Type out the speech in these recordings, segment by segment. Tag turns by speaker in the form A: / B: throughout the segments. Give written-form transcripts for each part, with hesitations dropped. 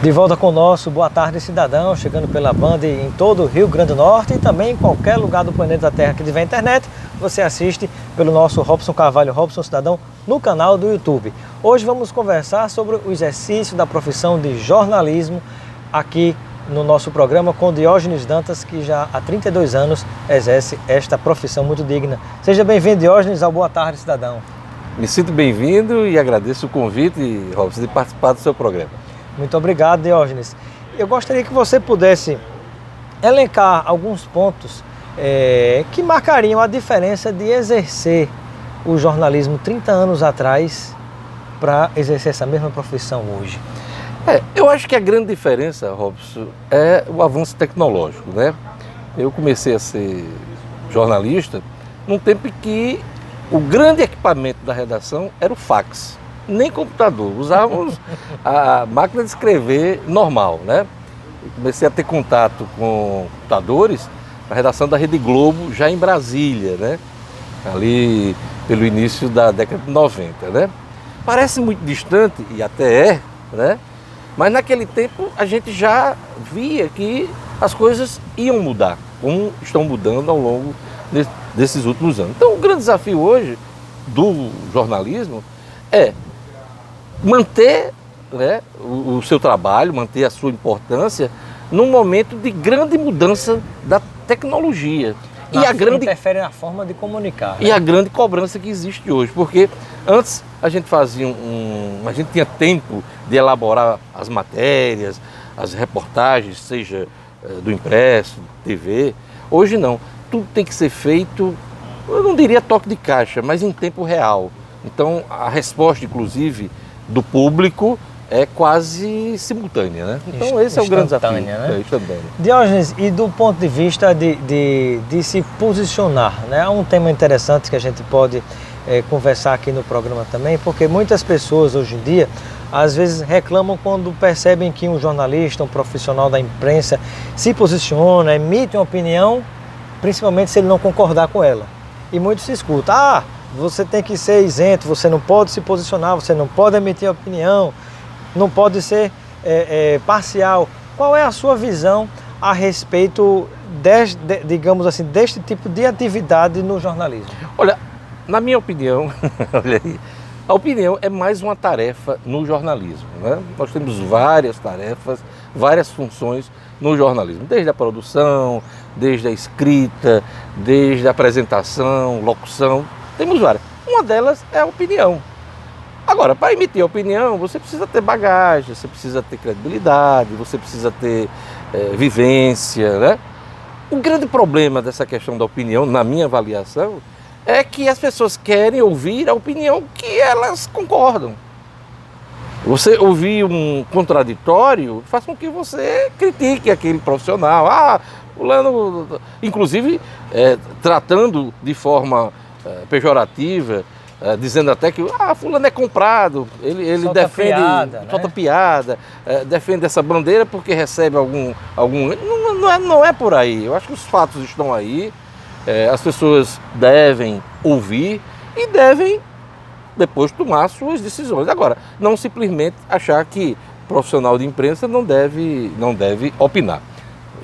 A: De volta com o nosso Boa Tarde Cidadão, chegando pela Band em todo o Rio Grande do Norte e também em qualquer lugar do planeta Terra que tiver internet, você assiste pelo nosso Robson Carvalho, Robson Cidadão, no canal do YouTube. Hoje vamos conversar sobre o exercício da profissão de jornalismo aqui no nosso programa com Diógenes Dantas, que já há 32 anos exerce esta profissão muito digna. Seja bem-vindo, Diógenes, ao Boa Tarde Cidadão.
B: Me sinto bem-vindo e agradeço o convite, Robson, de participar do seu programa.
A: Muito obrigado, Diógenes. Eu gostaria que você pudesse elencar alguns pontos que marcariam a diferença de exercer o jornalismo 30 anos atrás para exercer essa mesma profissão hoje.
B: Eu acho que a grande diferença, Robson, é o avanço tecnológico, né? Eu comecei a ser jornalista num tempo em que o grande equipamento da redação era o fax. Nem computador, usávamos a máquina de escrever normal, né? Eu comecei a ter contato com computadores na redação da Rede Globo, já em Brasília, né? Ali pelo início da década de 90, né? Parece muito distante, e até é, né? Mas naquele tempo a gente já via que as coisas iam mudar, como estão mudando ao longo desses últimos anos. Então o grande desafio hoje do jornalismo é manter, né, o seu trabalho, manter a sua importância num momento de grande mudança da tecnologia.
A: E a grande interfere na forma de comunicar.
B: E a grande cobrança que existe hoje, porque antes a gente fazia a gente tinha tempo de elaborar as matérias, as reportagens, seja do impresso, TV. Hoje não, tudo tem que ser feito, eu não diria toque de caixa, mas em tempo real. Então a resposta, inclusive, do público é quase simultânea, né? Então esse é o grande desafio.
A: Né? Diógenes, e do ponto de vista de se posicionar, né? É um tema interessante que a gente pode conversar aqui no programa também, porque muitas pessoas hoje em dia, às vezes reclamam quando percebem que um jornalista, um profissional da imprensa se posiciona, emite uma opinião, principalmente se ele não concordar com ela. E muitos se escutam, você tem que ser isento, você não pode se posicionar, você não pode emitir opinião, não pode ser parcial. Qual é a sua visão a respeito, digamos assim, deste tipo de atividade no jornalismo?
B: Olha, na minha opinião, olha aí, a opinião é mais uma tarefa no jornalismo, né? Nós temos várias tarefas, várias funções no jornalismo, desde a produção, desde a escrita, desde a apresentação, locução, temos várias. Uma delas é a opinião. Agora, para emitir opinião, você precisa ter bagagem, você precisa ter credibilidade, você precisa ter vivência, né? O grande problema dessa questão da opinião, na minha avaliação, é que as pessoas querem ouvir a opinião que elas concordam. Você ouvir um contraditório faz com que você critique aquele profissional. Fulano, inclusive tratando de forma pejorativa, dizendo até que fulano é comprado, ele solta defende piada, solta piada, defende essa bandeira porque recebe algum não é por aí. Eu acho que os fatos estão aí, as pessoas devem ouvir e devem depois tomar suas decisões. Agora, não simplesmente achar que profissional de imprensa não deve opinar.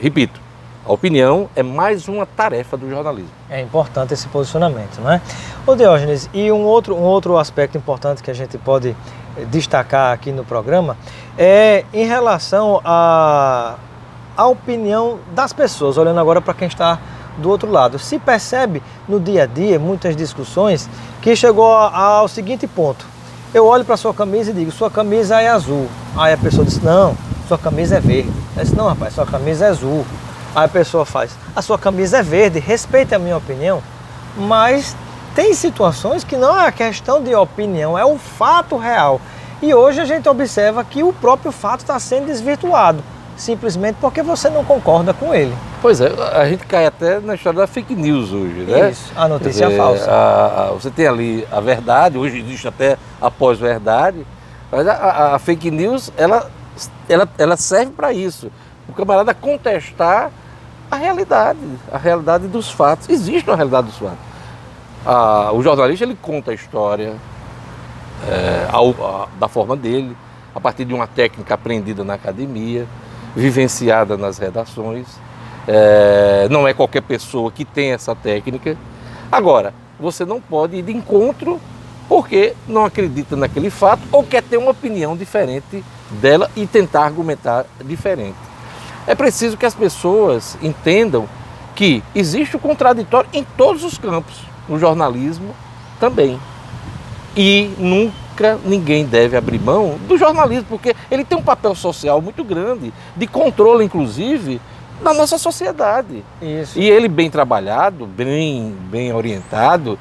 B: Repito, a opinião é mais uma tarefa do jornalismo.
A: É importante esse posicionamento, não é? Ô Diógenes, e um outro aspecto importante que a gente pode destacar aqui no programa é em relação à opinião das pessoas, olhando agora para quem está do outro lado. Se percebe no dia a dia, muitas discussões, que chegou ao seguinte ponto: eu olho para a sua camisa e digo, sua camisa é azul. Aí a pessoa diz, não, sua camisa é verde. Eu disse, não rapaz, sua camisa é azul. Aí a pessoa faz, a sua camisa é verde, respeite a minha opinião. Mas tem situações que não é a questão de opinião, é o fato real. E hoje a gente observa que o próprio fato está sendo desvirtuado, simplesmente porque você não concorda com ele.
B: Pois é, a gente cai até na história da fake news hoje, né?
A: Isso, a notícia falsa.
B: Você tem ali a verdade, hoje existe até a pós-verdade, mas a fake news, ela serve para isso. O camarada contestar a realidade dos fatos. Existe uma realidade dos fatos. O jornalista, ele conta a história da forma dele, a partir de uma técnica aprendida na academia, vivenciada nas redações. Não é qualquer pessoa que tem essa técnica. Agora, você não pode ir de encontro porque não acredita naquele fato ou quer ter uma opinião diferente dela e tentar argumentar diferente. É preciso que as pessoas entendam que existe o contraditório em todos os campos, no jornalismo também. E nunca ninguém deve abrir mão do jornalismo, porque ele tem um papel social muito grande, de controle, inclusive, da nossa sociedade.
A: Isso.
B: E ele bem trabalhado, bem orientado,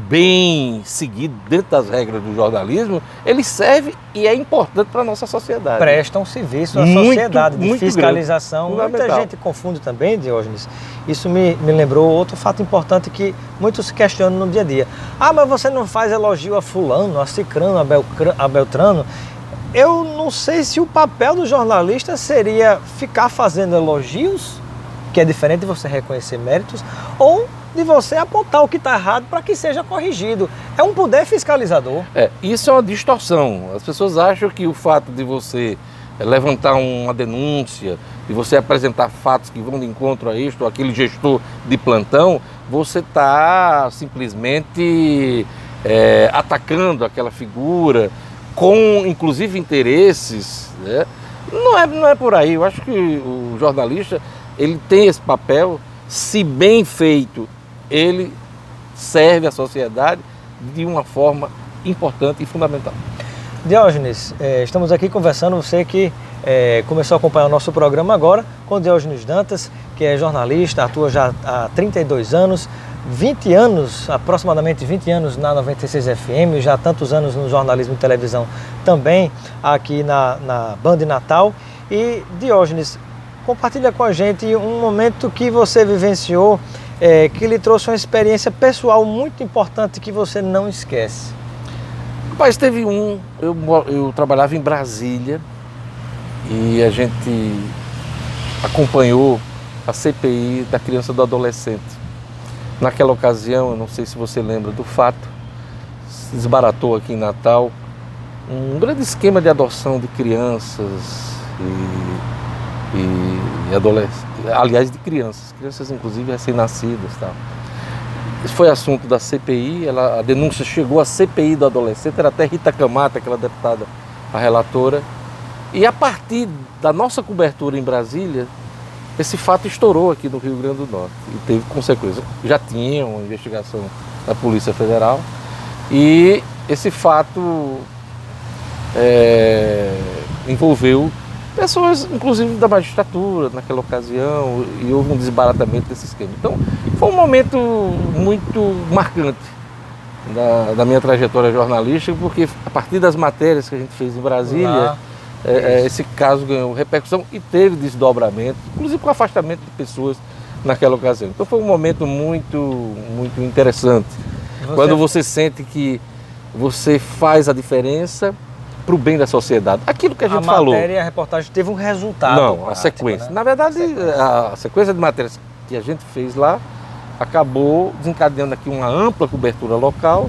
B: bem seguido dentro das regras do jornalismo, ele serve e é importante para a nossa sociedade.
A: Presta um serviço à
B: Muito,
A: sociedade de
B: muito
A: fiscalização.
B: grande,
A: Muita
B: fundamental.
A: gente confunde também, Diógenes. Isso me lembrou outro fato importante que muitos se questionam no dia a dia. Ah, mas você não faz elogio a fulano, a cicrano, a beltrano. Eu não sei se o papel do jornalista seria ficar fazendo elogios, que é diferente de você reconhecer méritos, ou de você apontar o que está errado para que seja corrigido. É um poder fiscalizador.
B: Isso é uma distorção. As pessoas acham que o fato de você levantar uma denúncia, de você apresentar fatos que vão de encontro a isto ou aquele gestor de plantão, você está simplesmente atacando aquela figura, com inclusive interesses, né? Não é por aí. Eu acho que o jornalista ele tem esse papel, se bem feito, ele serve à sociedade de uma forma importante e fundamental.
A: Diógenes, estamos aqui conversando, você que começou a acompanhar o nosso programa agora, com o Diógenes Dantas, que é jornalista, atua já há 32 anos, 20 anos, aproximadamente 20 anos na 96 FM, já há tantos anos no jornalismo e televisão também, aqui na Band Natal. E Diógenes, compartilha com a gente um momento que você vivenciou, que lhe trouxe uma experiência pessoal muito importante que você não esquece.
B: Rapaz, teve eu trabalhava em Brasília e a gente acompanhou a CPI da criança e do adolescente. Naquela ocasião, eu não sei se você lembra do fato, se desbaratou aqui em Natal um grande esquema de adoção de crianças e adolescentes, aliás, de crianças inclusive recém-nascidas, tal. Isso foi assunto da CPI, a denúncia chegou à CPI do adolescente, era até Rita Camata, aquela deputada, a relatora, e a partir da nossa cobertura em Brasília, esse fato estourou aqui no Rio Grande do Norte e teve consequências. Já tinha uma investigação da Polícia Federal e esse fato envolveu pessoas, inclusive da magistratura, naquela ocasião, e houve um desbaratamento desse esquema. Então, foi um momento muito marcante da minha trajetória jornalística, porque a partir das matérias que a gente fez em Brasília, esse caso ganhou repercussão e teve desdobramento, inclusive com afastamento de pessoas naquela ocasião. Então, foi um momento muito, muito interessante. Quando você sente que você faz a diferença para o bem da sociedade. Aquilo que a gente falou.
A: A matéria e a reportagem teve um resultado.
B: Não,
A: prático,
B: a sequência.
A: Né?
B: Na verdade, a sequência de matérias que a gente fez lá acabou desencadeando aqui uma ampla cobertura local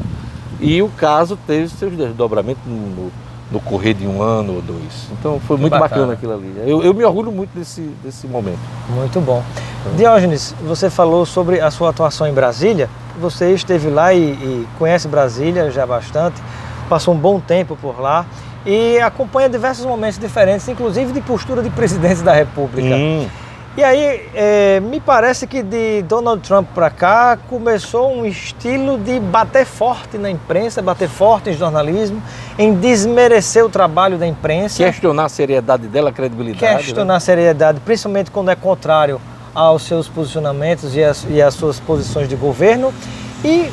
B: e o caso teve seus desdobramentos no correr de um ano ou dois. Então foi muito bacana aquilo ali. Eu me orgulho muito desse momento.
A: Muito bom. Diógenes, você falou sobre a sua atuação em Brasília. Você esteve lá e conhece Brasília já bastante. Passou um bom tempo por lá e acompanha diversos momentos diferentes, inclusive de postura de presidentes da República. E aí, me parece que de Donald Trump para cá começou um estilo de bater forte na imprensa, bater forte em jornalismo, em desmerecer o trabalho da imprensa.
B: Questionar a seriedade dela, a credibilidade.
A: Questionar a seriedade, principalmente quando é contrário aos seus posicionamentos e às suas posições de governo. E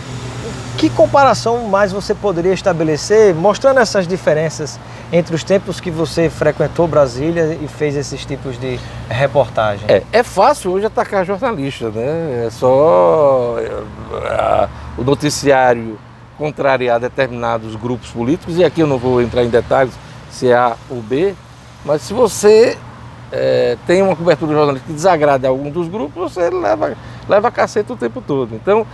A: que comparação mais você poderia estabelecer, mostrando essas diferenças entre os tempos que você frequentou Brasília e fez esses tipos de reportagem?
B: É fácil hoje atacar jornalista, né? É só o noticiário contrariar determinados grupos políticos, e aqui eu não vou entrar em detalhes se é A ou B, mas se você tem uma cobertura jornalística que desagrada algum dos grupos, você leva cacete o tempo todo. Então,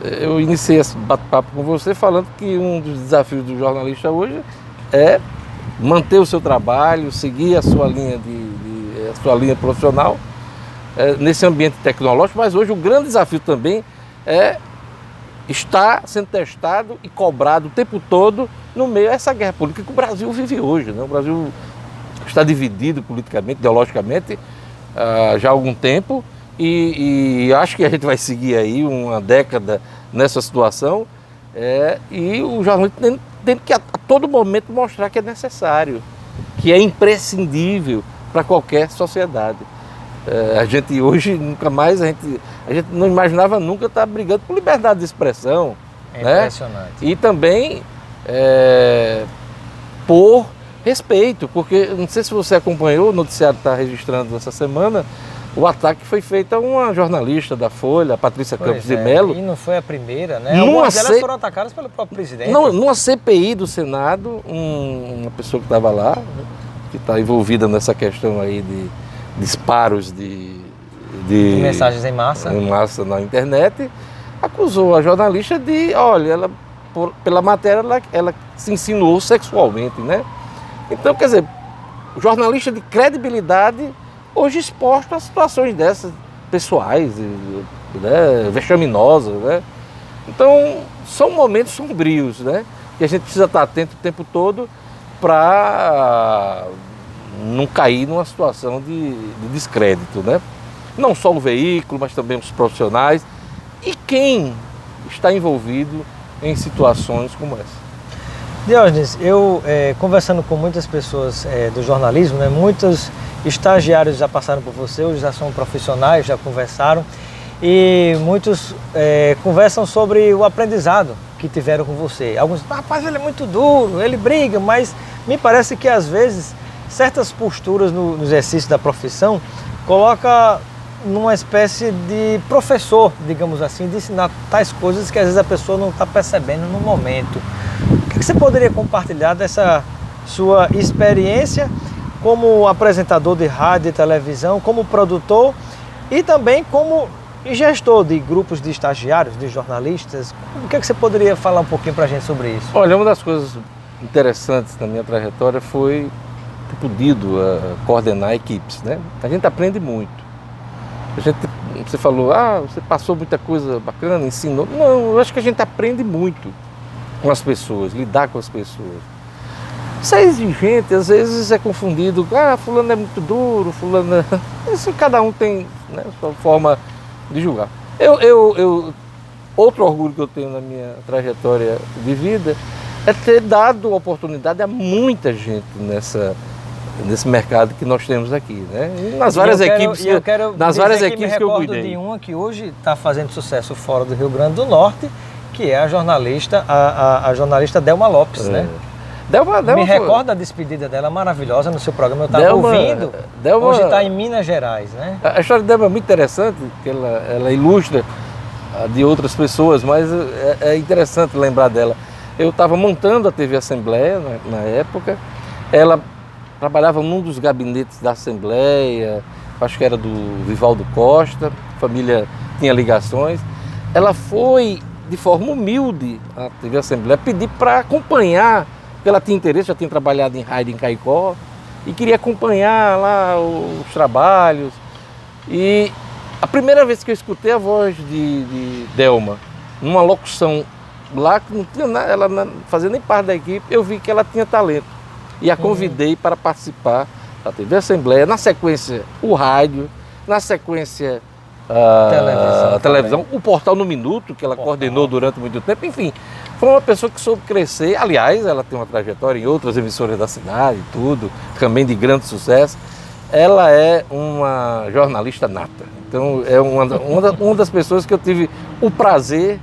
B: eu iniciei esse bate-papo com você falando que um dos desafios do jornalista hoje é manter o seu trabalho, seguir a sua linha, a sua linha profissional nesse ambiente tecnológico, mas hoje o grande desafio também é estar sendo testado e cobrado o tempo todo no meio dessa guerra política que o Brasil vive hoje, né? O Brasil está dividido politicamente, ideologicamente, já há algum tempo, e acho que a gente vai seguir aí uma década nessa situação, e o jornalismo tem que a todo momento mostrar que é necessário, que é imprescindível para qualquer sociedade. A gente hoje nunca mais, a gente não imaginava nunca estar brigando por liberdade de expressão.
A: É impressionante.
B: E também por respeito, porque não sei se você acompanhou, o noticiário está registrando essa semana, o ataque foi feito a uma jornalista da Folha, a Patrícia Campos de Mello.
A: E não foi a primeira, né? Algumas delas foram atacadas pelo próprio presidente.
B: Não, numa CPI do Senado, uma pessoa que estava lá, que está envolvida nessa questão aí de disparos de
A: mensagens em massa
B: na internet, acusou a jornalista de, olha, pela matéria ela se insinuou sexualmente, né? Então, quer dizer, o jornalista de credibilidade hoje exposto a situações dessas, pessoais, né, vexaminosas, né? Então, são momentos sombrios, né? Que a gente precisa estar atento o tempo todo para não cair numa situação de descrédito, né? Não só o veículo, mas também os profissionais e quem está envolvido em situações como essa.
A: Diógenes, eu conversando com muitas pessoas do jornalismo, né, muitos estagiários já passaram por você, hoje já são profissionais, já conversaram, e muitos conversam sobre o aprendizado que tiveram com você. Alguns, rapaz, ele é muito duro, ele briga, mas me parece que às vezes certas posturas no exercício da profissão coloca numa espécie de professor, digamos assim, de ensinar tais coisas que às vezes a pessoa não está percebendo no momento. O que você poderia compartilhar dessa sua experiência como apresentador de rádio e televisão, como produtor e também como gestor de grupos de estagiários, de jornalistas? O que você poderia falar um pouquinho para a gente sobre isso?
B: Olha, uma das coisas interessantes da minha trajetória foi ter podido coordenar equipes, né? A gente aprende muito. Você falou, você passou muita coisa bacana, ensinou. Não, eu acho que a gente aprende muito com as pessoas, lidar com as pessoas. Ser exigente, às vezes é confundido, fulano é muito duro, fulano é... Isso, cada um tem, né, sua forma de julgar. Outro orgulho que eu tenho na minha trajetória de vida é ter dado oportunidade a muita gente nesse mercado que nós temos aqui, né? E nas várias equipes, que eu cuidei.
A: De uma que hoje está fazendo sucesso fora do Rio Grande do Norte, que é a jornalista, a jornalista Delma Lopes, né?
B: Delma
A: Me recordo da despedida dela maravilhosa no seu programa, eu estava ouvindo. Hoje está em Minas Gerais, né?
B: A história dela é muito interessante, porque ela ilustra de outras pessoas, mas é interessante lembrar dela. Eu estava montando a TV Assembleia na época, ela trabalhava num dos gabinetes da Assembleia, acho que era do Vivaldo Costa, a família tinha ligações. Ela foi, de forma humilde, à TV Assembleia, pedir para acompanhar, porque ela tinha interesse, já tinha trabalhado em rádio em Caicó, e queria acompanhar lá os trabalhos. E a primeira vez que eu escutei a voz de Delma, numa locução lá, que não tinha nada, ela não fazia nem parte da equipe, eu vi que ela tinha talento. E a convidei para participar da TV Assembleia, na sequência o rádio, na sequência a televisão, o Portal no Minuto, que ela coordenou durante muito tempo, enfim, foi uma pessoa que soube crescer. Aliás, ela tem uma trajetória em outras emissoras da cidade, tudo, também de grande sucesso. Ela é uma jornalista nata, então é uma das pessoas que eu tive o prazer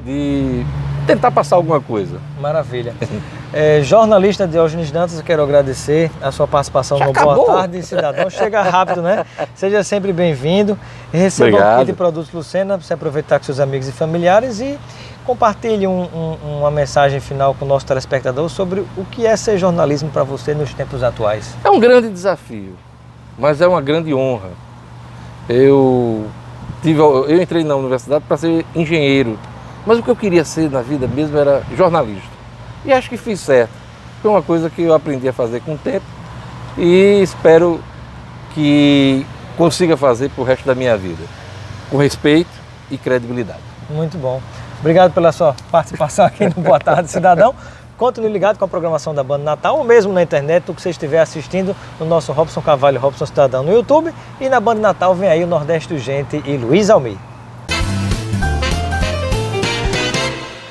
B: de tentar passar alguma coisa.
A: Maravilha. Jornalista Diógenes Dantas, eu quero agradecer a sua participação no Boa Tarde, Cidadão. Chega rápido, né? Seja sempre bem-vindo. Receba o kit de produtos Lucena para você aproveitar com seus amigos e familiares e compartilhe uma mensagem final com o nosso telespectador sobre o que é ser jornalismo para você nos tempos atuais.
B: É um grande desafio, mas é uma grande honra. Eu entrei na universidade para ser engenheiro, mas o que eu queria ser na vida mesmo era jornalista. E acho que fiz certo. foi uma coisa que eu aprendi a fazer com o tempo e espero que consiga fazer para o resto da minha vida, com respeito e credibilidade.
A: Muito bom. Obrigado pela sua participação aqui no Boa Tarde, Cidadão. Continue ligado com a programação da Banda Natal, ou mesmo na internet, o que você estiver assistindo no nosso Robson Carvalho, Robson Cidadão no YouTube. E na Banda Natal vem aí o Nordeste Urgente e Luiz Almir.